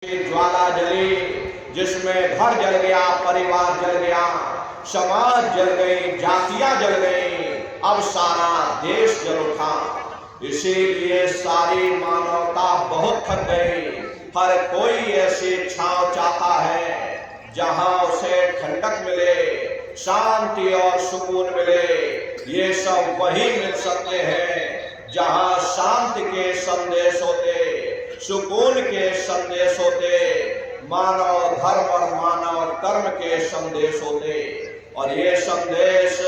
ज्वाला जली, जिसमें घर जल गया, परिवार जल गया, समाज जल गई, जातियां जल गई, अब सारा देश जल उठा। इसीलिए सारी मानवता बहुत थक गई। हर कोई ऐसी छांव चाहता है जहां उसे ठंडक मिले, शांति और सुकून मिले। ये सब वही मिल सकते हैं जहां शांति के संदेश होते, सुकून के संदेश होते, मानव धर्म और मानव कर्म के संदेश होते। और ये संदेश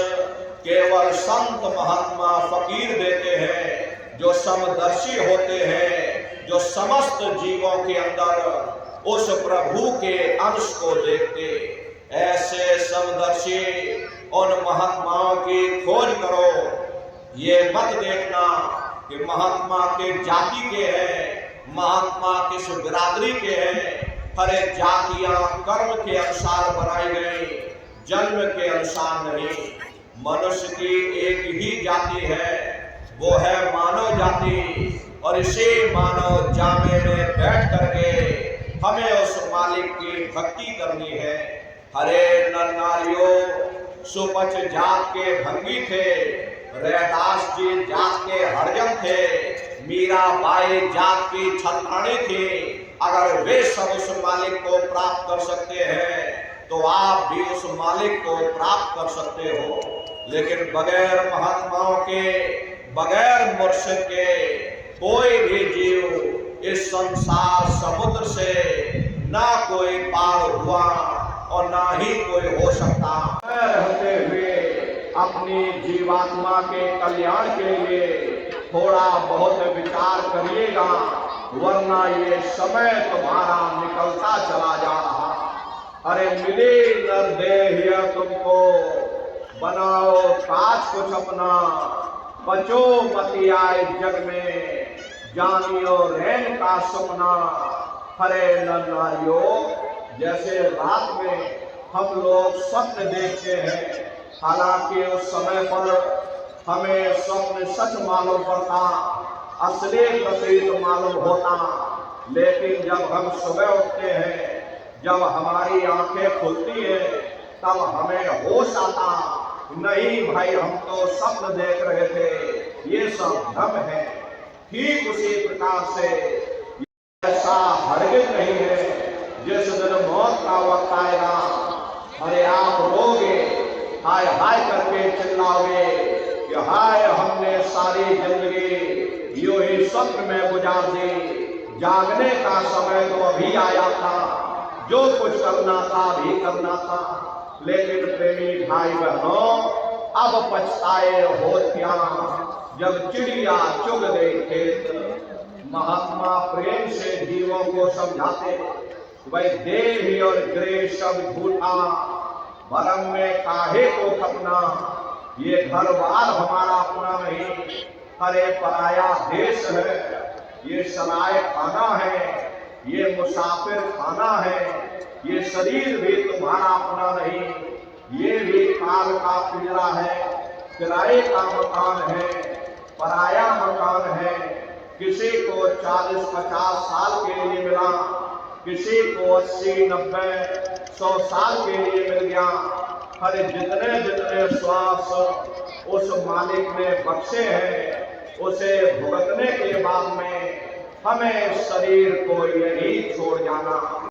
केवल संत महात्मा फकीर देते हैं, जो समदर्शी होते हैं, जो समस्त जीवों के अंदर उस प्रभु के अंश को देखते। ऐसे समदर्शी उन महात्माओं की खोज करो। ये मत देखना कि महात्मा के जाति के हैं, महात्मा किस बिरादरी के हैं। हरे जातियां कर्म के अनुसार बनाई गई, जन्म के अनुसार नहीं। मनुष्य की एक ही जाति है, वो है मानव जाति। और इसी मानव जामे में बैठ करके हमें उस मालिक की भक्ति करनी है। हरे नर नारियों, सुपच जात के भंगी थे, रैदास जी जात के हरिजन थे, मीराबाई जात की छत्राणी थी। अगर वे सब उस मालिक को प्राप्त कर सकते हैं तो आप भी उस मालिक को प्राप्त कर सकते हो। लेकिन बगैर महात्माओं के, बगैर मुर्शिद के कोई भी जीव इस संसार समुद्र से ना कोई पार हुआ और ना ही कोई हो सकता। रहते हुए अपनी जीवात्मा के कल्याण के लिए थोड़ा बहुत विचार करिएगा, वरना ये समय तुम्हारा निकलता चला जा रहा। अरे मिले न देहिया तुमको, बनाओ काज कुछ अपना, बचो मती आए जग में, जानियो रैन का सपना। हरे नर नारियों, जैसे रात में हम लोग स्वप्न देखते हैं, हालांकि उस समय पर हमें स्वप्न सच मालूम पड़ता, असली प्रतीत मालूम होता। लेकिन जब हम सुबह उठते हैं, जब हमारी आंखें खुलती है, तब हमें होश आता, नहीं भाई हम तो स्वप्न देख रहे थे, ये सब भ्रम है। ठीक उसी प्रकार से ऐसा हरगिज नहीं है। जिस दिन मौत का वक्त आएगा, अरे आप रोगे, हाय हाय करके चिल्लाओगे कि हाय हमने सारी जिंदगी यूं ही स्वप्न में गुजार दी, जागने का समय तो अभी आया था, जो कुछ करना था अभी करना था। लेकिन प्रेमी भाई बहनों, अब पछताए हो क्या, जब चिड़िया चुग गई खेत। महात्मा प्रेम से जीवों को समझाते, वही देह और ग्रह सब झूठा, भरम में काहे को खपना। ये घर बार हमारा अपना नहीं, हरे पराया देश है। ये सलाए खाना है, ये मुसाफिर खाना है। ये शरीर भी तुम्हारा अपना नहीं, ये भी काल का पिंजरा है, किराए का मकान है, पराया मकान है। किसी को 40-50 साल के लिए मिला, किसी को 80-90-100 साल के लिए मिल गया। हर जितने जितने श्वास उस मालिक ने बख्शे हैं, उसे भुगतने के बाद में हमें शरीर को यही छोड़ जाना।